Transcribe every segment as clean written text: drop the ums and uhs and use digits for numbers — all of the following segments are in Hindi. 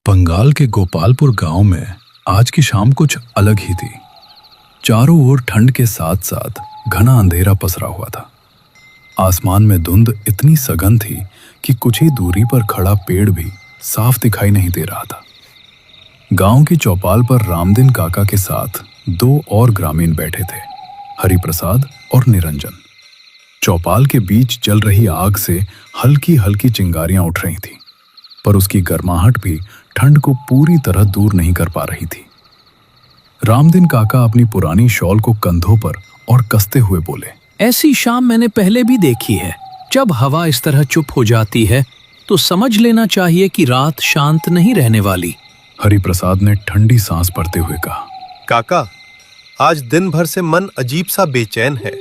बंगाल के गोपालपुर गांव में आज की शाम कुछ अलग ही थी। चारों ओर ठंड के साथ साथ घना अंधेरा पसरा हुआ था। आसमान में धुंध इतनी सघन थी कि कुछ ही दूरी पर खड़ा पेड़ भी साफ दिखाई नहीं दे रहा था। गांव की चौपाल पर रामदीन काका के साथ दो और ग्रामीण बैठे थे, हरिप्रसाद और निरंजन। चौपाल के बीच जल रही आग से हल्की हल्की चिंगारियां उठ रही थीं, पर उसकी गर्माहट भी ठंड को पूरी तरह दूर नहीं कर पा रही थी। रामदीन काका अपनी पुरानी शॉल को कंधों पर और कसते हुए बोले, ऐसी शाम मैंने पहले भी देखी है। जब हवा इस तरह चुप हो जाती है तो समझ लेना चाहिए कि रात शांत नहीं रहने वाली। हरिप्रसाद ने ठंडी सांस भरते हुए कहा, काका, आज दिन भर से मन अजीब सा बेचैन है।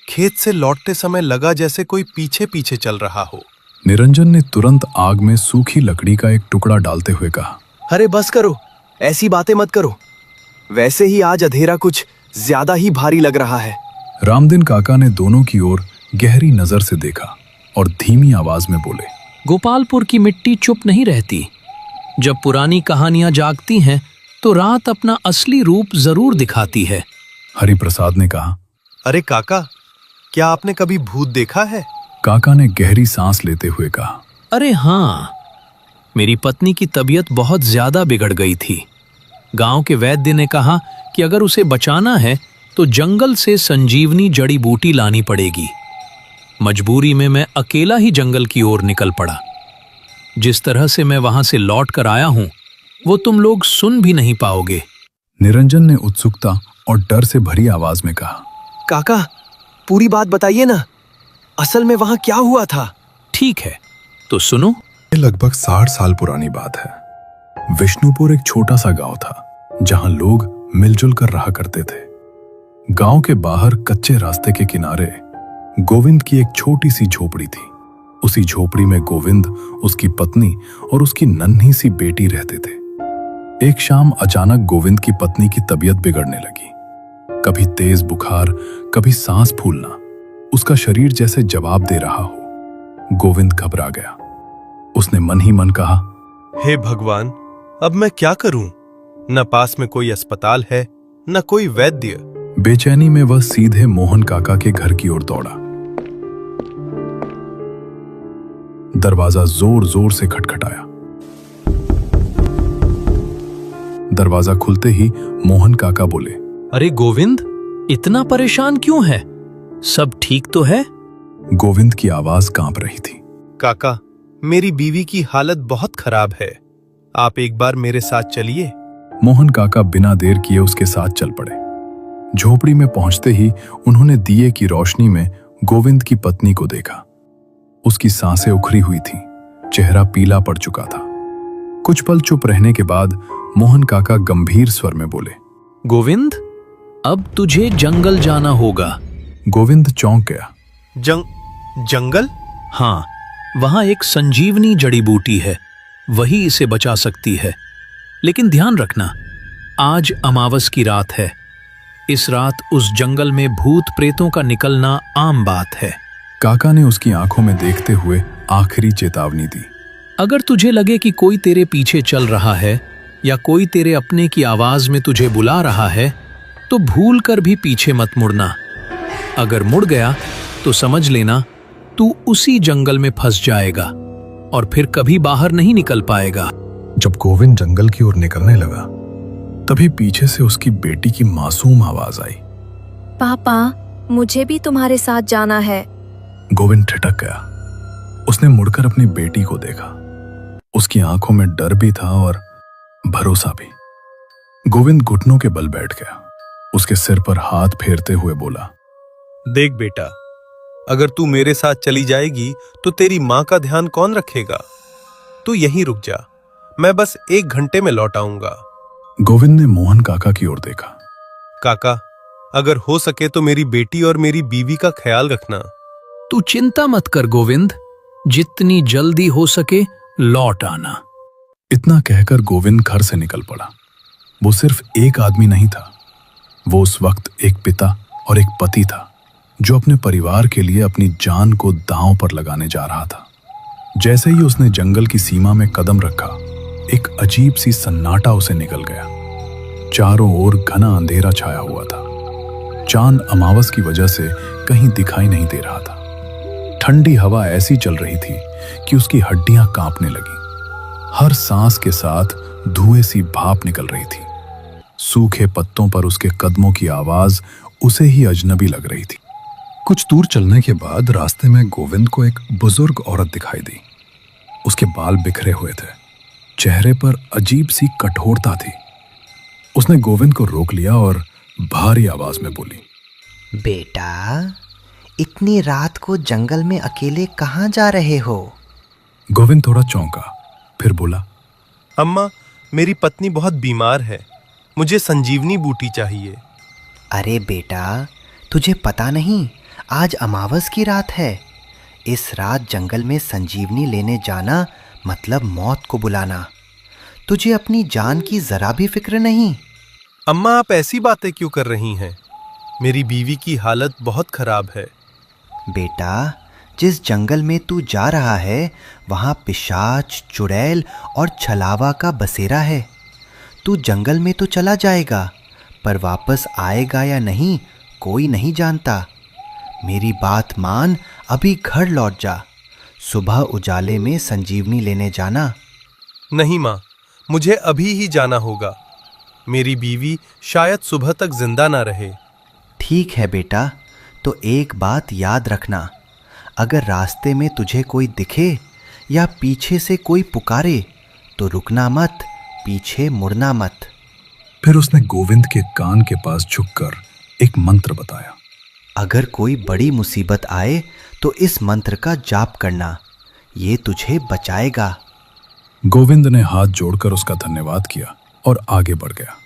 खेत से लौटते समय लगा जैसे कोई पीछे पीछे चल रहा हो। निरंजन ने तुरंत आग में सूखी लकड़ी का एक टुकड़ा डालते हुए कहा, अरे बस करो, ऐसी बातें मत करो। वैसे ही आज अंधेरा कुछ ज्यादा ही भारी लग रहा है। रामदीन काका ने दोनों की ओर गहरी नजर से देखा और धीमी आवाज में बोले, गोपालपुर की मिट्टी चुप नहीं रहती। जब पुरानी कहानियां जागती हैं तो रात अपना असली रूप जरूर दिखाती है। हरिप्रसाद ने कहा, अरे काका, क्या आपने कभी भूत देखा है? काका ने गहरी सांस लेते हुए कहा, अरे हाँ, मेरी पत्नी की तबीयत बहुत ज्यादा बिगड़ गई थी। गांव के वैद्य ने कहा कि अगर उसे बचाना है तो जंगल से संजीवनी जड़ी बूटी लानी पड़ेगी। मजबूरी में मैं अकेला ही जंगल की ओर निकल पड़ा। जिस तरह से मैं वहां से लौट कर आया हूं वो तुम लोग सुन भी नहीं पाओगे। निरंजन ने उत्सुकता और डर से भरी आवाज में कहा, काका, पूरी बात बताइए ना, असल में वहां क्या हुआ था? ठीक है, तो सुनो। ये लगभग 60 साल पुरानी बात है। विष्णुपुर एक छोटा सा गांव था जहां लोग मिलजुल कर रहा करते थे। गांव के बाहर कच्चे रास्ते के किनारे गोविंद की एक छोटी सी झोपड़ी थी। उसी झोपड़ी में गोविंद, उसकी पत्नी और उसकी नन्ही सी बेटी रहते थे। एक शाम अचानक गोविंद की पत्नी की तबीयत बिगड़ने लगी। कभी तेज बुखार, कभी सांस फूलना। उसका शरीर जैसे जवाब दे रहा हो। गोविंद घबरा गया। उसने मन ही मन कहा, हे भगवान, अब मैं क्या करूं? न पास में कोई अस्पताल है, न कोई वैद्य। बेचैनी में वह सीधे मोहन काका के घर की ओर दौड़ा। दरवाजा जोर जोर से खटखटाया। दरवाजा खुलते ही मोहन काका बोले, अरे गोविंद, इतना परेशान क्यों है? सब ठीक तो है? गोविंद की आवाज कांप रही थी। काका, मेरी बीवी की हालत बहुत खराब है। आप एक बार मेरे साथ चलिए। मोहन काका बिना देर किए उसके साथ चल पड़े। झोपड़ी में पहुंचते ही उन्होंने दिए की रोशनी में गोविंद की पत्नी को देखा। उसकी सांसें उखड़ी हुई थीं, चेहरा पीला पड़ चुका था। कुछ पल चुप रहने के बाद मोहन काका गंभीर स्वर में बोले, गोविंद, अब तुझे जंगल जाना होगा। गोविंद चौंक गया। जंगल? हाँ, वहां एक संजीवनी जड़ी बूटी है, वही इसे बचा सकती है। लेकिन ध्यान रखना, आज अमावस की रात है। इस रात उस जंगल में भूत प्रेतों का निकलना आम बात है। काका ने उसकी आंखों में देखते हुए आखिरी चेतावनी दी। अगर तुझे लगे कि कोई तेरे पीछे चल रहा है या कोई तेरे अपने की आवाज में तुझे बुला रहा है तो भूल कर भी पीछे मत मुड़ना। अगर मुड़ गया तो समझ लेना तू उसी जंगल में फंस जाएगा और फिर कभी बाहर नहीं निकल पाएगा। जब गोविंद जंगल की ओर निकलने लगा तभी पीछे से उसकी बेटी की मासूम आवाज आई, पापा, मुझे भी तुम्हारे साथ जाना है। गोविंद ठिठक गया। उसने मुड़कर अपनी बेटी को देखा। उसकी आंखों में डर भी था और भरोसा भी। गोविंद घुटनों के बल बैठ गया। उसके सिर पर हाथ फेरते हुए बोला, देख बेटा, अगर तू मेरे साथ चली जाएगी तो तेरी माँ का ध्यान कौन रखेगा? तू यहीं रुक जा, मैं बस 1 घंटे में लौट आऊंगा। गोविंद ने मोहन काका की ओर देखा। काका, अगर हो सके तो मेरी बेटी और मेरी बीवी का ख्याल रखना। तू चिंता मत कर गोविंद, जितनी जल्दी हो सके लौट आना। इतना कहकर गोविंद घर से निकल पड़ा। वो सिर्फ एक आदमी नहीं था, वो उस वक्त एक पिता और एक पति था जो अपने परिवार के लिए अपनी जान को दांव पर लगाने जा रहा था। जैसे ही उसने जंगल की सीमा में कदम रखा, एक अजीब सी सन्नाटा उसे निकल गया। चारों ओर घना अंधेरा छाया हुआ था। चांद अमावस की वजह से कहीं दिखाई नहीं दे रहा था। ठंडी हवा ऐसी चल रही थी कि उसकी हड्डियां कांपने लगी। हर सांस के साथ धुएं सी भाप निकल रही थी। सूखे पत्तों पर उसके कदमों की आवाज उसे ही अजनबी लग रही थी। कुछ दूर चलने के बाद रास्ते में गोविंद को एक बुजुर्ग औरत दिखाई दी। उसके बाल बिखरे हुए थे, चेहरे पर अजीब सी कठोरता थी। उसने गोविंद को रोक लिया और भारी आवाज में बोली, बेटा, इतनी रात को जंगल में अकेले कहाँ जा रहे हो? गोविंद थोड़ा चौंका, फिर बोला, अम्मा, मेरी पत्नी बहुत बीमार है, मुझे संजीवनी बूटी चाहिए। अरे बेटा, तुझे पता नहीं आज अमावस की रात है। इस रात जंगल में संजीवनी लेने जाना मतलब मौत को बुलाना। तुझे अपनी जान की जरा भी फिक्र नहीं। अम्मा, आप ऐसी बातें क्यों कर रही हैं? मेरी बीवी की हालत बहुत खराब है। बेटा, जिस जंगल में तू जा रहा है वहाँ पिशाच, चुड़ैल और छलावा का बसेरा है। तू जंगल में तो चला जाएगा, पर वापस आएगा या नहीं कोई नहीं जानता। मेरी बात मान, अभी घर लौट जा। सुबह उजाले में संजीवनी लेने जाना। नहीं माँ, मुझे अभी ही जाना होगा। मेरी बीवी शायद सुबह तक जिंदा ना रहे। ठीक है बेटा, तो एक बात याद रखना, अगर रास्ते में तुझे कोई दिखे या पीछे से कोई पुकारे तो रुकना मत, पीछे मुड़ना मत। फिर उसने गोविंद के कान के पास झुककर एक मंत्र बताया। अगर कोई बड़ी मुसीबत आए तो इस मंत्र का जाप करना, ये तुझे बचाएगा। गोविंद ने हाथ जोड़कर उसका धन्यवाद किया और आगे बढ़ गया।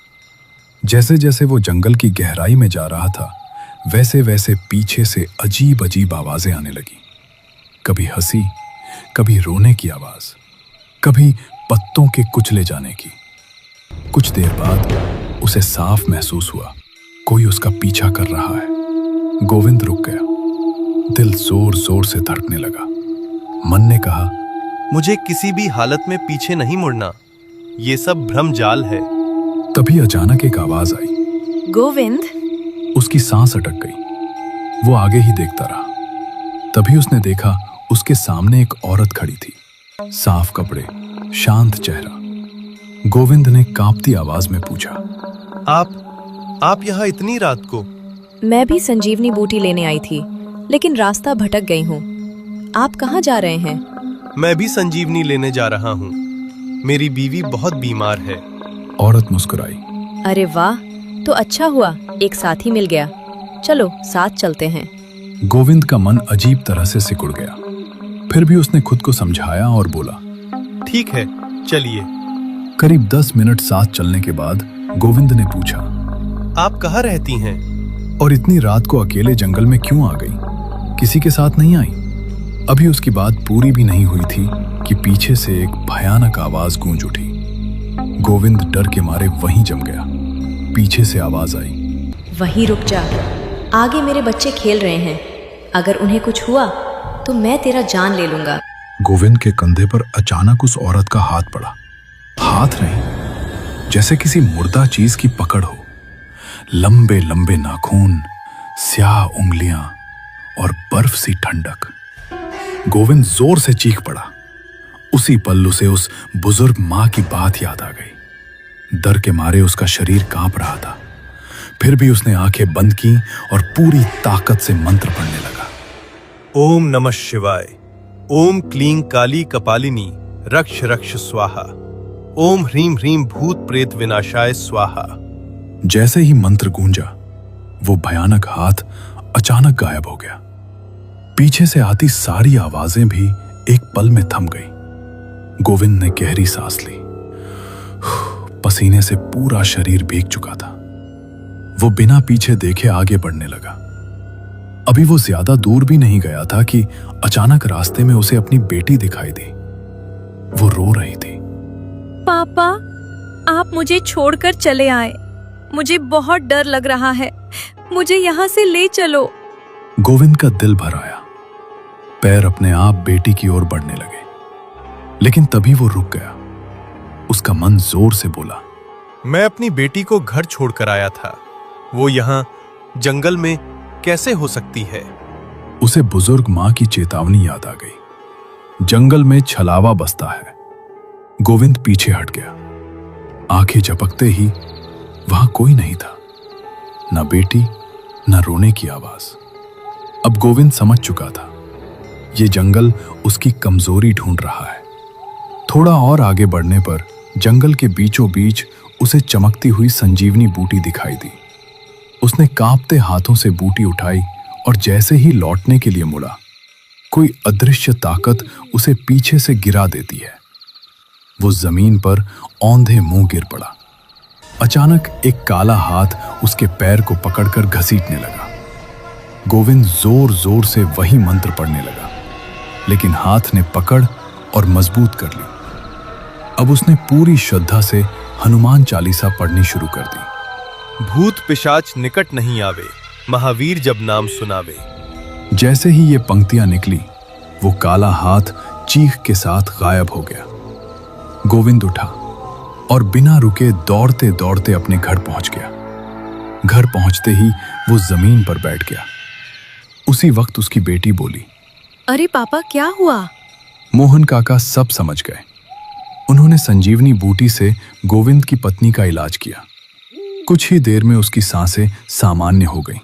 जैसे जैसे वो जंगल की गहराई में जा रहा था, वैसे वैसे पीछे से अजीब अजीब आवाजें आने लगी। कभी हंसी, कभी रोने की आवाज, कभी पत्तों के कुचले जाने की। कुछ देर बाद उसे साफ महसूस हुआ कोई उसका पीछा कर रहा है। गोविंद रुक गया। दिल जोर जोर से धड़कने लगा। मन ने कहा, मुझे किसी भी हालत में पीछे नहीं मुड़ना, ये सब भ्रम जाल है। तभी अचानक एक आवाज आई। गोविंद, उसकी सांस अटक गई। वो आगे ही देखता रहा। तभी उसने देखा उसके सामने एक औरत खड़ी थी। साफ कपड़े, शांत चेहरा। गोविंद ने कांपती आवाज में पूछा, आप यहाँ इतनी रात को? मैं भी संजीवनी बूटी लेने आई थी, लेकिन रास्ता भटक गई हूँ। आप कहाँ जा रहे हैं? मैं भी संजीवनी लेने जा रहा हूँ। मेरी बीवी बहुत बीमार है। औरत मुस्कुराई। अरे वाह, तो अच्छा हुआ एक साथी मिल गया। चलो साथ चलते हैं। गोविंद का मन अजीब तरह से सिकुड़ गया। फिर भी उसने खुद को समझाया और बोला, ठीक है, चलिए। करीब 10 मिनट साथ चलने के बाद गोविंद ने पूछा, आप कहाँ रहती हैं? और इतनी रात को अकेले जंगल में क्यों आ गई? किसी के साथ नहीं आई? अभी उसकी बात पूरी भी नहीं हुई थी कि पीछे से एक भयानक आवाज गूंज उठी। गोविंद डर के मारे वहीं जम गया। पीछे से आवाज आई, वहीं रुक जा, आगे मेरे बच्चे खेल रहे हैं। अगर उन्हें कुछ हुआ तो मैं तेरा जान ले लूंगा। गोविंद के कंधे पर अचानक उस औरत का हाथ पड़ा। हाथ नहीं, जैसे किसी मुर्दा चीज की पकड़ हो। लंबे लंबे नाखून, स्याह उंगलियां और बर्फ सी ठंडक। गोविंद जोर से चीख पड़ा। उसी पल उसे उस बुजुर्ग मां की बात याद आ गई। डर के मारे उसका शरीर कांप रहा था। फिर भी उसने आंखें बंद की और पूरी ताकत से मंत्र पढ़ने लगा। ओम नमः शिवाय। ओम क्लीं काली कपालिनी रक्ष रक्ष स्वाहा। ओम ह्रीं ह्रीं भूत प्रेत विनाशाय स्वाहा। जैसे ही मंत्र गूंजा, वो भयानक हाथ अचानक गायब हो गया। पीछे से आती सारी आवाजें भी एक पल में थम गई। गोविंद ने गहरी सांस ली। पसीने से पूरा शरीर भीग चुका था। वो बिना पीछे देखे आगे बढ़ने लगा। अभी वो ज्यादा दूर भी नहीं गया था कि अचानक रास्ते में उसे अपनी बेटी दिखाई दी। वो रो रही थी। पापा, आप मुझे छोड़कर चले आए। मुझे बहुत डर लग रहा है। मुझे यहाँ से ले चलो। गोविंद का दिल भर आया। पैर अपने आप बेटी की ओर बढ़ने लगे, लेकिन तभी वो रुक गया। उसका मन जोर से बोला। मैं अपनी बेटी को घर छोड़कर आया था, वो यहां जंगल में कैसे हो सकती है? उसे बुजुर्ग मां की चेतावनी याद आ गई। जंगल में छलावा बसता है। गोविंद पीछे हट गया। आंखें झपकते ही वहां कोई नहीं था, न बेटी न रोने की आवाज। अब गोविंद समझ चुका था, यह जंगल उसकी कमजोरी ढूंढ रहा है। थोड़ा और आगे बढ़ने पर जंगल के बीचों बीच उसे चमकती हुई संजीवनी बूटी दिखाई दी। उसने कांपते हाथों से बूटी उठाई और जैसे ही लौटने के लिए मुड़ा, कोई अदृश्य ताकत उसे पीछे से गिरा देती है। वो जमीन पर औंधे मुंह गिर पड़ा। अचानक एक काला हाथ उसके पैर को पकड़कर घसीटने लगा। गोविंद जोर जोर से वही मंत्र पढ़ने लगा, लेकिन हाथ ने पकड़ और मजबूत कर ली। अब उसने पूरी श्रद्धा से हनुमान चालीसा पढ़नी शुरू कर दी। भूत पिशाच निकट नहीं आवे, महावीर जब नाम सुनावे। जैसे ही ये पंक्तियां निकली, वो काला हाथ चीख के साथ गायब हो गया। गोविंद उठा और बिना रुके दौड़ते दौड़ते अपने घर पहुंच गया। घर पहुंचते ही वो जमीन पर बैठ गया। उसी वक्त उसकी बेटी बोली, अरे पापा, क्या हुआ? मोहन काका सब समझ गए। उन्होंने संजीवनी बूटी से गोविंद की पत्नी का इलाज किया। कुछ ही देर में उसकी सांसें सामान्य हो गईं।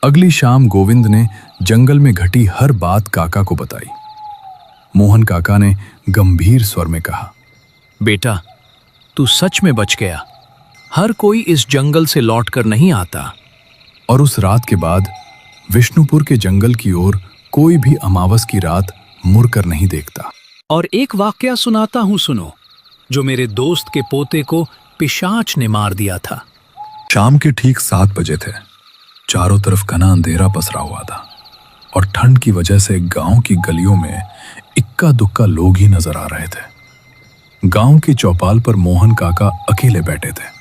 अगली शाम गोविंद ने जंगल में घटी हर बात काका को बताई। मोहन काका ने गंभीर स्वर में कहा, बेटा, तू सच में बच गया। हर कोई इस जंगल से लौटकर नहीं आता। और उस रात के बाद विष्णुपुर के जंगल की ओर कोई भी अमावस की रात मुड़कर नहीं देखता। और एक वाकया सुनाता हूं, सुनो, जो मेरे दोस्त के पोते को पिशाच ने मार दिया था। शाम के ठीक 7 बजे थे। चारों तरफ घना अंधेरा पसरा हुआ था और ठंड की वजह से गांव की गलियों में इक्का दुक्का लोग ही नजर आ रहे थे। गांव की चौपाल पर मोहन काका अकेले बैठे थे।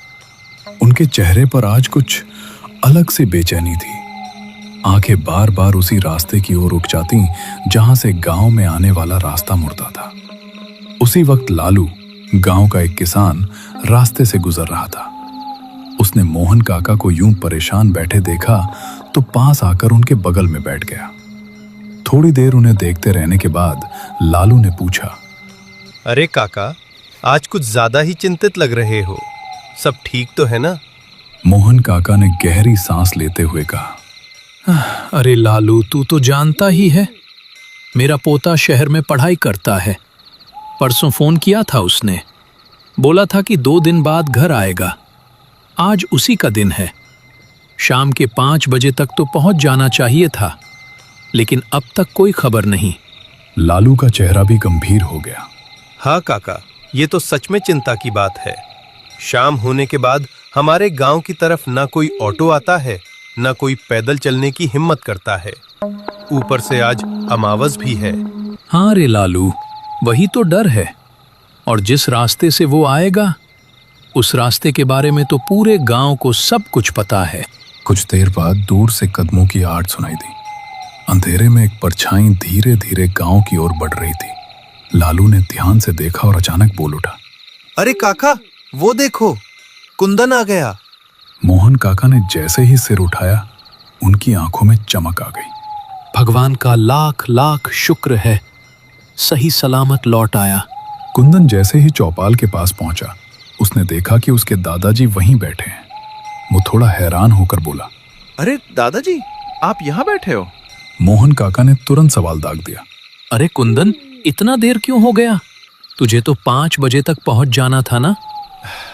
उनके चेहरे पर आज कुछ अलग से बेचैनी थी। आंखें बार बार उसी रास्ते की ओर रुक जाती जहां से गांव में आने वाला रास्ता मुड़ता था। उसी वक्त लालू, गांव का एक किसान, रास्ते से गुजर रहा था। उसने मोहन काका को यूं परेशान बैठे देखा तो पास आकर उनके बगल में बैठ गया। थोड़ी देर उन्हें देखते रहने के बाद लालू ने पूछा, अरे काका, आज कुछ ज्यादा ही चिंतित लग रहे हो। सब ठीक तो है ना? मोहन काका ने गहरी सांस लेते हुए कहा, अरे लालू, तू तो जानता ही है, मेरा पोता शहर में पढ़ाई करता है। परसों फोन किया था उसने, बोला था कि 2 दिन बाद घर आएगा। आज उसी का दिन है। शाम के 5 बजे तक तो पहुंच जाना चाहिए था, लेकिन अब तक कोई खबर नहीं। लालू का चेहरा भी गंभीर हो गया। हाँ काका, ये तो सच में चिंता की बात है। शाम होने के बाद हमारे गांव की तरफ ना कोई ऑटो आता है, ना कोई पैदल चलने की हिम्मत करता है। ऊपर से आज अमावस भी है। हाँ रे लालू, वही तो डर है। और जिस रास्ते से वो आएगा, उस रास्ते के बारे में तो पूरे गांव को सब कुछ पता है। कुछ देर बाद दूर से कदमों की आहट सुनाई दी। अंधेरे में एक परछाई धीरे धीरे गांव की ओर बढ़ रही थी। लालू ने ध्यान से देखा और अचानक बोल उठा, अरे काका, वो देखो, कुंदन आ गया। मोहन काका ने जैसे ही सिर उठाया, उनकी आंखों में चमक आ गई। भगवान का लाख लाख शुक्र है, सही सलामत लौट आया। कुंदन जैसे ही चौपाल के पास पहुंचा, उसने देखा कि उसके दादाजी वहीं बैठे हैं। वो थोड़ा हैरान होकर बोला, अरे दादाजी, आप यहाँ बैठे हो? मोहन काका ने तुरंत सवाल दाग दिया, अरे कुंदन, इतना देर क्यों हो गया? तुझे तो 5 बजे तक पहुंच जाना था ना?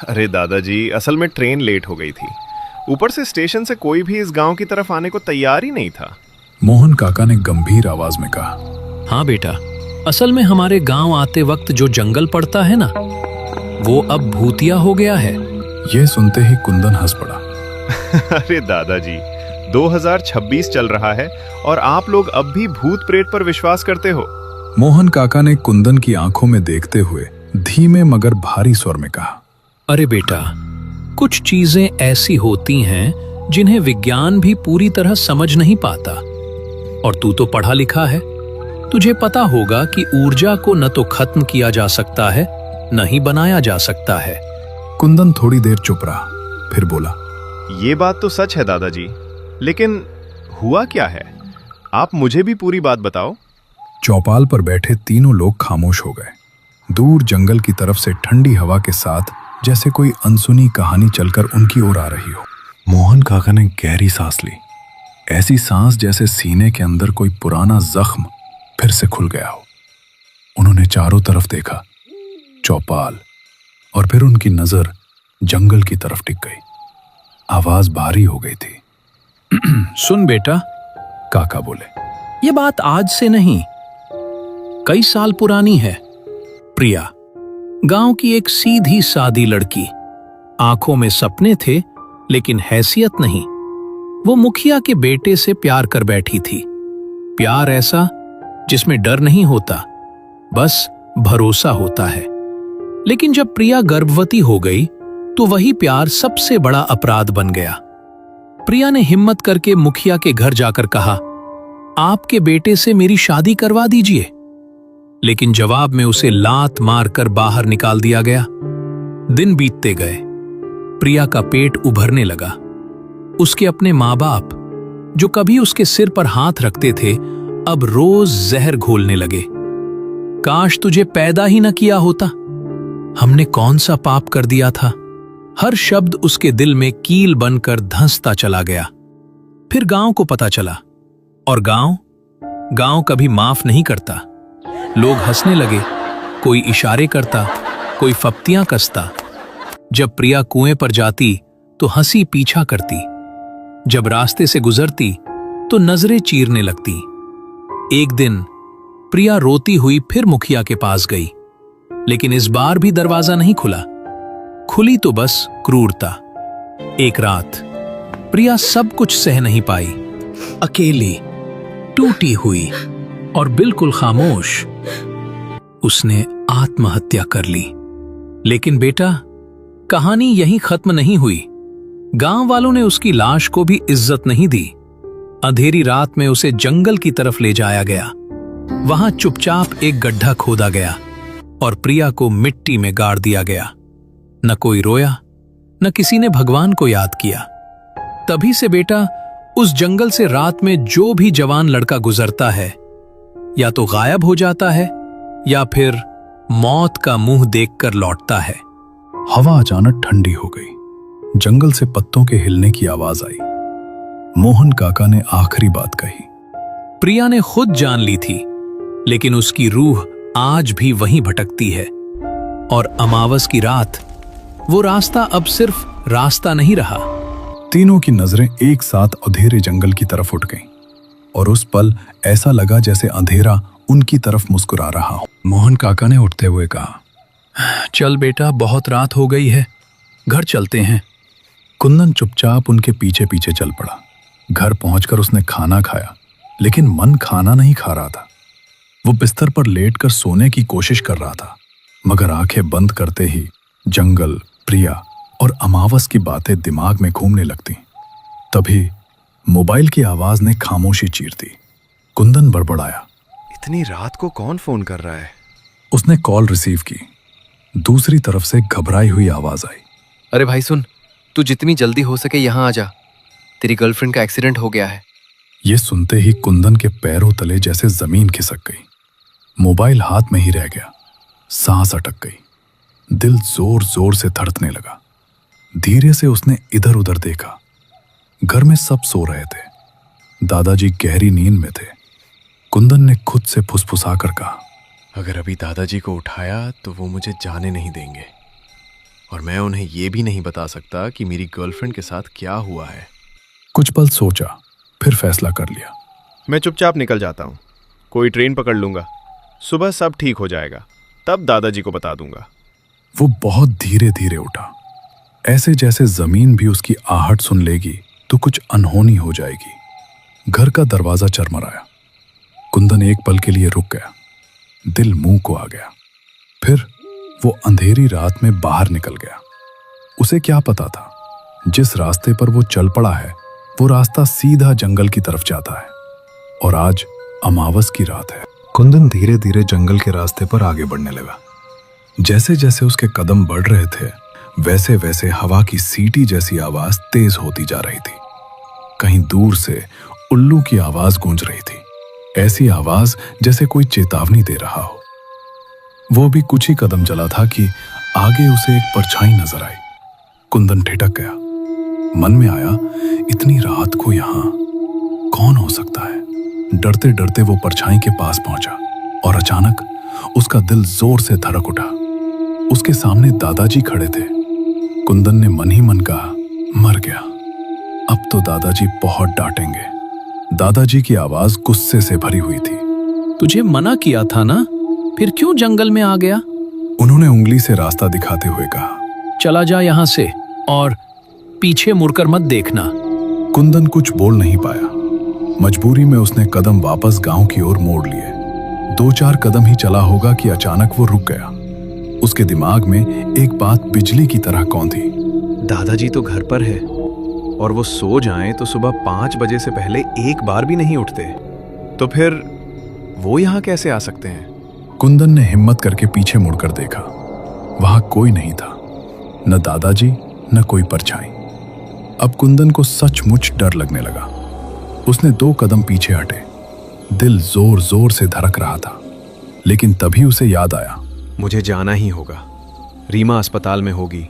अरे दादाजी, असल में ट्रेन लेट हो गई थी। ऊपर से स्टेशन से कोई भी इस गांव की तरफ आने को तैयार ही नहीं था। मोहन काका ने गंभीर आवाज में कहा, हाँ बेटा, असल में हमारे गांव आते वक्त जो जंगल पड़ता है ना, वो अब भूतिया हो गया है। यह सुनते ही कुंदन हंस पड़ा। अरे दादाजी, 2026 चल रहा है और आप लोग अब भी भूत प्रेत पर विश्वास करते हो? मोहन काका ने कुंदन की आंखों में देखते हुए धीमे मगर भारी स्वर में कहा, अरे बेटा, कुछ चीजें ऐसी होती हैं जिन्हें विज्ञान भी पूरी तरह समझ नहीं पाता। और तू तो पढ़ा लिखा है, तुझे पता होगा कि ऊर्जा को न तो खत्म किया जा सकता है, नहीं बनाया जा सकता है। कुंदन थोड़ी देर चुप रहा, फिर बोला, ये बात तो सच है दादाजी, लेकिन हुआ क्या है? आप मुझे भी पूरी बात बताओ। चौपाल पर बैठे तीनों लोग खामोश हो गए। दूर जंगल की तरफ से ठंडी हवा के साथ जैसे कोई अनसुनी कहानी चलकर उनकी ओर आ रही हो। मोहन काका ने गहरी सांस ली, ऐसी सांस जैसे सीने के अंदर कोई पुराना जख्म फिर से खुल गया हो। उन्होंने चारों तरफ देखा, चौपाल, और फिर उनकी नजर जंगल की तरफ टिक गई। आवाज भारी हो गई थी। सुन बेटा, काका बोले, ये बात आज से नहीं, कई साल पुरानी है। प्रिया गांव की एक सीधी सादी लड़की, आंखों में सपने थे लेकिन हैसियत नहीं। वो मुखिया के बेटे से प्यार कर बैठी थी। प्यार ऐसा जिसमें डर नहीं होता, बस भरोसा होता है। लेकिन जब प्रिया गर्भवती हो गई तो वही प्यार सबसे बड़ा अपराध बन गया। प्रिया ने हिम्मत करके मुखिया के घर जाकर कहा, आपके बेटे से मेरी शादी करवा दीजिए। लेकिन जवाब में उसे लात मारकर बाहर निकाल दिया गया। दिन बीतते गए, प्रिया का पेट उभरने लगा। उसके अपने माँ बाप, जो कभी उसके सिर पर हाथ रखते थे, अब रोज जहर घोलने लगे। काश तुझे पैदा ही न किया होता, हमने कौन सा पाप कर दिया था। हर शब्द उसके दिल में कील बनकर धंसता चला गया। फिर गांव को पता चला, और गांव कभी माफ नहीं करता। लोग हंसने लगे, कोई इशारे करता, कोई फप्तियां कसता। जब प्रिया कुएं पर जाती तो हंसी पीछा करती, जब रास्ते से गुजरती तो नजरें चीरने लगती। एक दिन प्रिया रोती हुई फिर मुखिया के पास गई, लेकिन इस बार भी दरवाजा नहीं खुला। खुली तो बस क्रूरता। एक रात प्रिया सब कुछ सह नहीं पाई। अकेली, टूटी हुई और बिल्कुल खामोश, उसने आत्महत्या कर ली। लेकिन बेटा, कहानी यहीं खत्म नहीं हुई। गांव वालों ने उसकी लाश को भी इज्जत नहीं दी। अंधेरी रात में उसे जंगल की तरफ ले जाया गया। वहां चुपचाप एक गड्ढा खोदा गया और प्रिया को मिट्टी में गाड़ दिया गया। न कोई रोया, न किसी ने भगवान को याद किया। तभी से बेटा, उस जंगल से रात में जो भी जवान लड़का गुजरता है, या तो गायब हो जाता है या फिर मौत का मुंह देखकर लौटता है। हवा अचानक ठंडी हो गई। जंगल से पत्तों के हिलने की आवाज आई। मोहन काका ने आखिरी बात कही। प्रिया ने खुद जान ली थी, लेकिन उसकी रूह आज भी वहीं भटकती है। और अमावस की रात, वो रास्ता अब सिर्फ रास्ता नहीं रहा। तीनों की नजरें एक साथ अंधेरे जंगल की तरफ उठ गईं, और उस पल ऐसा लगा जैसे अंधेरा उनकी तरफ मुस्कुरा रहा हो। मोहन काका ने उठते हुए कहा, चल बेटा, बहुत रात हो गई है, घर चलते हैं। कुंदन चुपचाप उनके पीछे पीछे चल पड़ा। घर पहुंचकर उसने खाना खाया, लेकिन मन खाना नहीं खा रहा था। वो बिस्तर पर लेटकर सोने की कोशिश कर रहा था, मगर आंखें बंद करते ही जंगल, प्रिया और अमावस की बातें दिमाग में घूमने लगती। तभी मोबाइल की आवाज ने खामोशी चीर दी। कुंदन बड़बड़ाया, इतनी रात को कौन फोन कर रहा है? उसने कॉल रिसीव की। दूसरी तरफ से घबराई हुई आवाज आई, अरे भाई सुन, तू जितनी जल्दी हो सके यहाँ आ जा, तेरी गर्लफ्रेंड का एक्सीडेंट हो गया है। ये सुनते ही कुंदन के पैरों तले जैसे जमीन खिसक गई। मोबाइल हाथ में ही रह गया। सांस अटक गई। दिल जोर जोर से धड़कने लगा। धीरे से उसने इधर उधर देखा। घर में सब सो रहे थे। दादाजी गहरी नींद में थे। कुंदन ने खुद से फुसफुसाकर कहा, अगर अभी दादाजी को उठाया तो वो मुझे जाने नहीं देंगे, और मैं उन्हें ये भी नहीं बता सकता कि मेरी गर्लफ्रेंड के साथ क्या हुआ है। कुछ पल सोचा, फिर फैसला कर लिया, मैं चुपचाप निकल जाता हूँ, कोई ट्रेन पकड़ लूंगा, सुबह सब ठीक हो जाएगा, तब दादाजी को बता दूंगा। वो बहुत धीरे धीरे उठा, ऐसे जैसे जमीन भी उसकी आहट सुन लेगी तो कुछ अनहोनी हो जाएगी। घर का दरवाजा चरमराया। कुंदन एक पल के लिए रुक गया। दिल मुंह को आ गया। फिर वो अंधेरी रात में बाहर निकल गया। उसे क्या पता था, जिस रास्ते पर वो चल पड़ा है वो रास्ता सीधा जंगल की तरफ जाता है। और आज अमावस की रात है। कुंदन धीरे धीरे जंगल के रास्ते पर आगे बढ़ने लगा। जैसे जैसे उसके कदम बढ़ रहे थे वैसे वैसे हवा की सीटी जैसी आवाज तेज होती जा रही थी। कहीं दूर से उल्लू की आवाज गूंज रही थी, ऐसी आवाज जैसे कोई चेतावनी दे रहा हो। वो भी कुछ ही कदम चला था कि आगे उसे एक परछाई नजर आई। कुंदन ठिठक गया। मन में आया, इतनी रात को यहां कौन हो सकता है। डरते डरते वो परछाई के पास पहुंचा और अचानक उसका दिल जोर से धड़क उठा। उसके सामने दादाजी खड़े थे। कुंदन ने मन ही मन कहा, मर गया, अब तो दादाजी बहुत डांटेंगे। दादाजी की आवाज गुस्से से भरी हुई थी। तुझे मना किया था ना, फिर क्यों जंगल में आ गया? उन्होंने उंगली से रास्ता दिखाते हुए कहा, चला जा यहां से और पीछे मुड़कर मत देखना। कुंदन कुछ बोल नहीं पाया। मजबूरी में उसने कदम वापस गांव की ओर मोड़ लिए। 2-4 कदम ही चला होगा कि अचानक वो रुक गया। उसके दिमाग में एक बात बिजली की तरह कौंधी। दादाजी तो घर पर है और वो सो जाएं तो सुबह 5 बजे से पहले एक बार भी नहीं उठते, तो फिर वो यहाँ कैसे आ सकते हैं? कुंदन ने हिम्मत करके पीछे मुड़कर देखा। वहां कोई नहीं था, न दादाजी न कोई परछाई। अब कुंदन को सचमुच डर लगने लगा। उसने 2 कदम पीछे हटे। दिल जोर जोर से धड़क रहा था, लेकिन तभी उसे याद आया, मुझे जाना ही होगा, रीमा अस्पताल में होगी।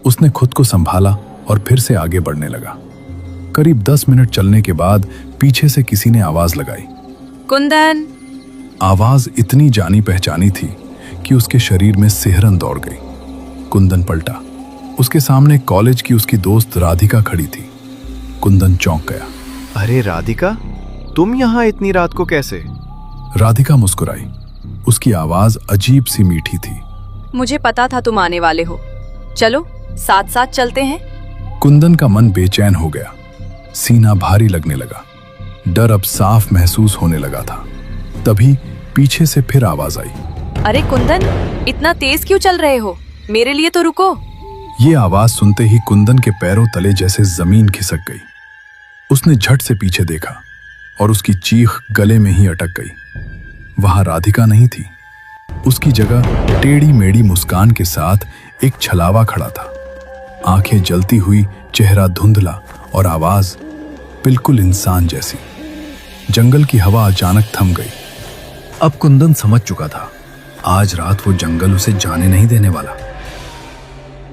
उसने खुद को संभाला और फिर से आगे बढ़ने लगा। करीब 10 मिनट चलने के बाद पीछे से किसी ने आवाज लगाई, कुंदन। आवाज इतनी जानी पहचानी थी कि उसके शरीर में सिहरन दौड़ गई। कुंदन पलटा। उसके सामने कॉलेज की उसकी दोस्त राधिका खड़ी थी। कुंदन चौंक गया। अरे राधिका, तुम यहाँ इतनी रात को कैसे? राधिका मुस्कुराई। उसकी आवाज अजीब सी मीठी थी। मुझे पता था तुम आने वाले हो, चलो साथ साथ चलते हैं। कुंदन का मन बेचैन हो गया। सीना भारी लगने लगा। डर अब साफ महसूस होने लगा था। तभी पीछे से फिर आवाज आई, अरे कुंदन, इतना तेज क्यों चल रहे हो? मेरे लिए तो रुको। ये आवाज सुनते ही कुंदन के पैरों तले जैसे जमीन खिसक गई। उसने झट से पीछे देखा और उसकी चीख गले में ही अटक गई। वहां राधिका नहीं थी। उसकी जगह टेढ़ी मेढ़ी मुस्कान के साथ एक छलावा खड़ा था। आंखें जलती हुई, चेहरा धुंधला और आवाज बिल्कुल इंसान जैसी। जंगल की हवा अचानक थम गई। अब कुंदन समझ चुका था, आज रात वो जंगल उसे जाने नहीं देने वाला।